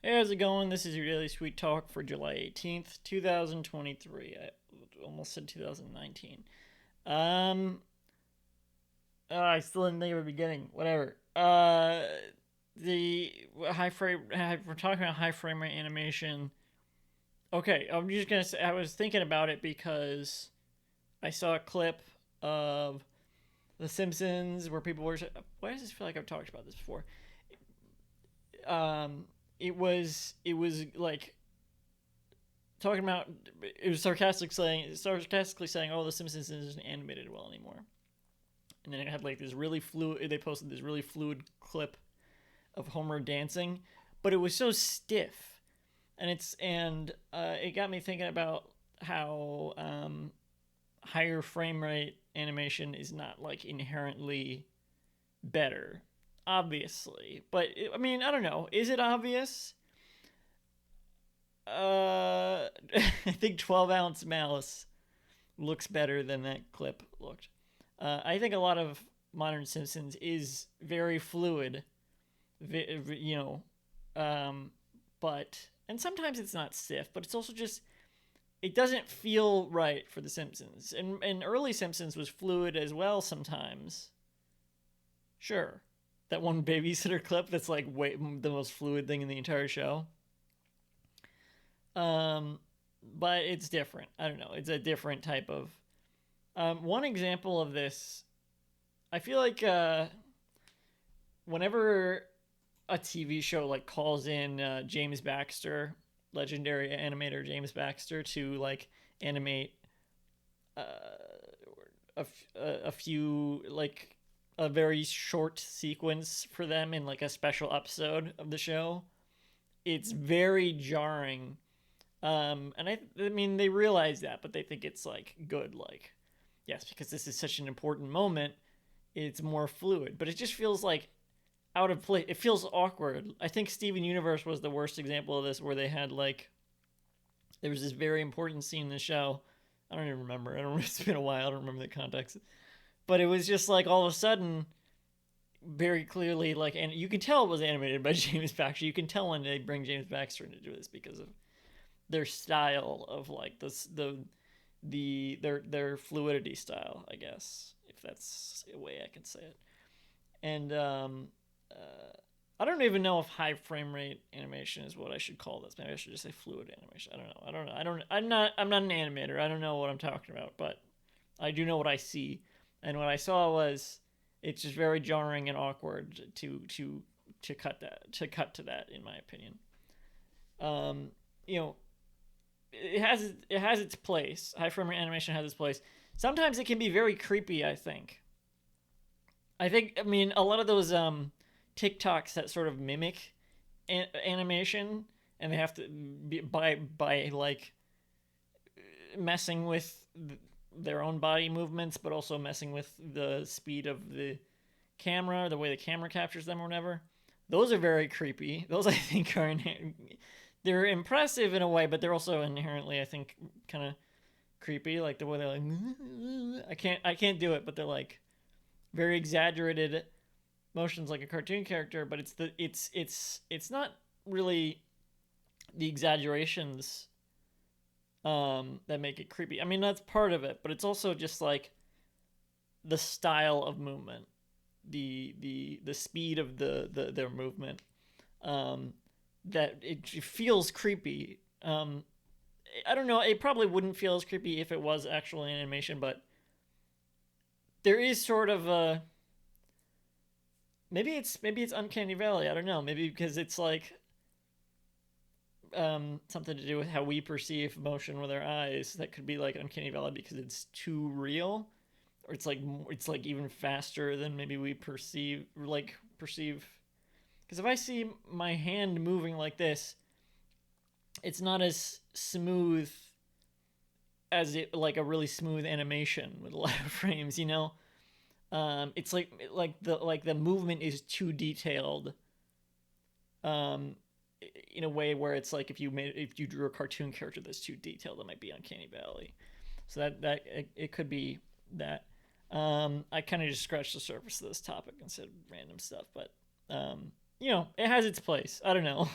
Hey, how's it going? This is your daily sweet talk for July 18th, 2023. I almost said 2019. Um, I still didn't think of a beginning. Whatever. The high frame. We're talking about high frame rate animation. Okay, I'm just gonna say I was thinking about it because I saw a clip of The Simpsons where people were. Why does this feel like I've talked about this before? Um, it was like talking about, it was sarcastically saying, "Oh, The Simpsons isn't animated well anymore." And then it had like this really fluid. They posted this really fluid clip of Homer dancing, but it was so stiff, and it got me thinking about how higher frame rate animation is not like inherently better, obviously. But I mean, I don't know. Is it obvious? I think 12-ounce Mouse looks better than that clip looked. I think a lot of modern Simpsons is very fluid, you know, but and sometimes it's not stiff, but it's also just it doesn't feel right for the Simpsons. And early Simpsons was fluid as well sometimes. Sure, that one babysitter clip that's like way the most fluid thing in the entire show. Um, but it's different. I don't know. It's a different type of. One example of this, I feel like whenever a TV show like calls in James Baxter, legendary animator James Baxter, to like animate uh, a few like a very short sequence for them in like a special episode of the show, it's very jarring. And I mean, they realize that, but they think it's like good. Like, yes, because this is such an important moment, it's more fluid. But it just feels like out of place. It feels awkward. I think Steven Universe was the worst example of this, where they had like there was this very important scene in the show. I don't even remember. I don't. It's been a while. I don't remember the context. But it was just like all of a sudden, very clearly, like, and you can tell it was animated by James Baxter. You can tell when they bring James Baxter in to do this because of their style of like this their fluidity style, I guess, if that's a way I can say it. And I don't even know if high frame rate animation is what I should call this. Maybe I should just say fluid animation. I don't know. I don't know. I don't. I'm not an animator. I don't know what I'm talking about, but I do know what I see. And what I saw was it's just very jarring and awkward to cut to that, in my opinion. Um, you know, it has its place. High frame rate animation has its place. Sometimes it can be very creepy. I mean a lot of those TikToks that sort of mimic animation, and they have to be by like messing with their own body movements, but also messing with the speed of the camera, the way the camera captures them or whatever. Those are very creepy. Those I think are they're impressive in a way, but they're also inherently, I think, kind of creepy. Like the way they're like, I can't do it, but they're like very exaggerated motions like a cartoon character. But it's not really the exaggerations that make it creepy. I mean, that's part of it, but it's also just like the style of movement, the speed of their movement. Um, that it feels creepy. I don't know. It probably wouldn't feel as creepy if it was actual animation, but there is sort of a maybe it's uncanny valley. I don't know. Maybe because it's like something to do with how we perceive motion with our eyes. That could be like uncanny valley because it's too real, or it's like even faster than maybe we perceive. Because if I see my hand moving like this, it's not as smooth as it like a really smooth animation with a lot of frames. It's like the movement is too detailed. Um, in a way where it's like if you drew a cartoon character that's too detailed, it might be Uncanny Valley. So it could be that. I kind of just scratched the surface of this topic and said random stuff, but it has its place. I don't know.